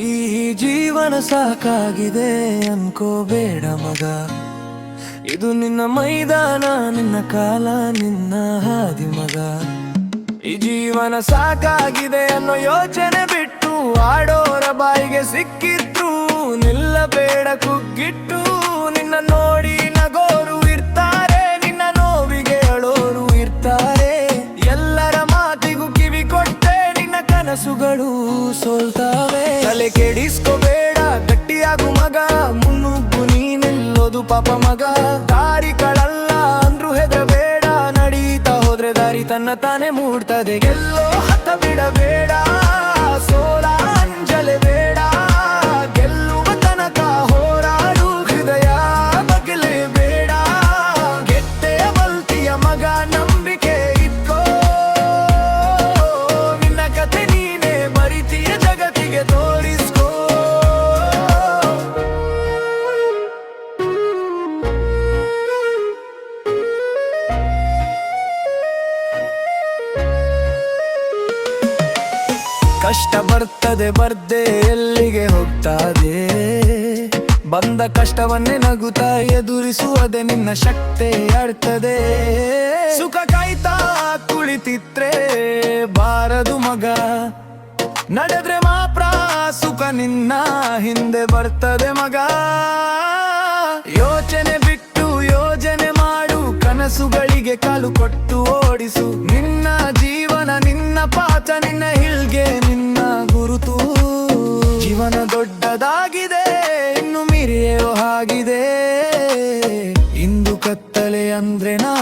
ಈ ಜೀವನ ಸಾಕಾಗಿದೆ ಅನ್ಕೋಬೇಡ ಮಗ, ಇದು ನಿನ್ನ ಮೈದಾನ, ನಿನ್ನ ಕಾಲ, ನಿನ್ನ ಹಾದಿ ಮಗ. ಈ ಜೀವನ ಸಾಕಾಗಿದೆ ಅನ್ನೋ ಯೋಚನೆ ಬಿಟ್ಟು ಆಡೋರ ಬಾಯಿಗೆ ಸಿಕ್ಕಿದ್ರು ನಿಲ್ಲಬೇಡ ಕುಗ್ಗಿಟ್ಟು. ನಿನ್ನ ನೋಡಿ ನಗೋರು ಇರ್ತಾರೆ, ನಿನ್ನ ನೋವಿಗೆ ಅಳೋರು ಇರ್ತಾರೆ. ಎಲ್ಲರ ಮಾತಿಗೂ ಕಿವಿ ಕೊಟ್ಟೆ ನಿನ್ನ ಕನಸುಗಳು ಸೋಲ್ತಾವೆ. ತಲೆ ಕೆಡಿಸ್ಕೋಬೇಡ, ಗಟ್ಟಿಯಾಗು ಮಗ, ಮುನ್ನುಗ್ಗು ನೀನೆಲ್ಲೋದು ಪಾಪ ಮಗ. ದಾರಿಗಳಲ್ಲ ಅಂದ್ರು ಹೆದರಬೇಡ, ನಡೀತಾ ಹೋದ್ರೆ ದಾರಿ ತನ್ನ ತಾನೇ ಮೂಡ್ತದೆ. ಎಲ್ಲೋ ಹತ್ತ ಬಿಡಬೇಡ, ಸೋಲ ಅಂಜಲೆ ಬೇಡ, ಗೆಲ್ಲುವ ತನಕ ಹೋರಾಡು, ಹೃದಯ ಬಗಲೇ ಬೇಡ. ಗೆದ್ದೆ ಬಲ್ತಿಯ ಮಗ, ನಂಬಿಕೆ ಇಟ್ಕೋ, ನಿನ್ನ ಕತೆ ನೀನೇ ಬರಿತೀಯ, ಜಗತ್ತಿಗೆ ತೋರಿಸ್ಕೋ. ಕಷ್ಟ ಬರ್ತದೆ ಬರ್ದೆ ಎಲ್ಲಿಗೆ ಹೋಗ್ತದೆ, ಬಂದ ಕಷ್ಟವನ್ನೇ ನಗುತ್ತಾ ಎದುರಿಸುವುದೇ ನಿನ್ನ ಶಕ್ತಿ ಆಡ್ತದೆ. ಸುಖ ಕಾಯ್ತಾ ಕುಳಿತಿದ್ರೆ ಬಾರದು ಮಗ, ನಡೆದ್ರೆ ಮಾತ್ರ ಸುಖ ನಿನ್ನ ಹಿಂದೆ ಬರ್ತದೆ ಮಗ. ಯೋಚನೆ ಬಿಟ್ಟು ಯೋಜನೆ ಮಾಡು, ಕನಸುಗಳಿಗೆ ಕಾಲು ಕೊಟ್ಟು ಓಡಿಸು. ನಿನ್ನ ಜೀವನ ನಿನ್ನ ಪಾಠ, ನಿನ್ನ ಹಿಲ್ಗೆ ನಿನ್ನ ಗುರುತು. ಜೀವನ ದೊಡ್ಡದಾಗಿದೆ, ಇನ್ನು ಮೀರಿಯೋ ಹಾಗಿದೆ. ಇಂದು ಕತ್ತಲೆ ಅಂದ್ರೆ ನಾ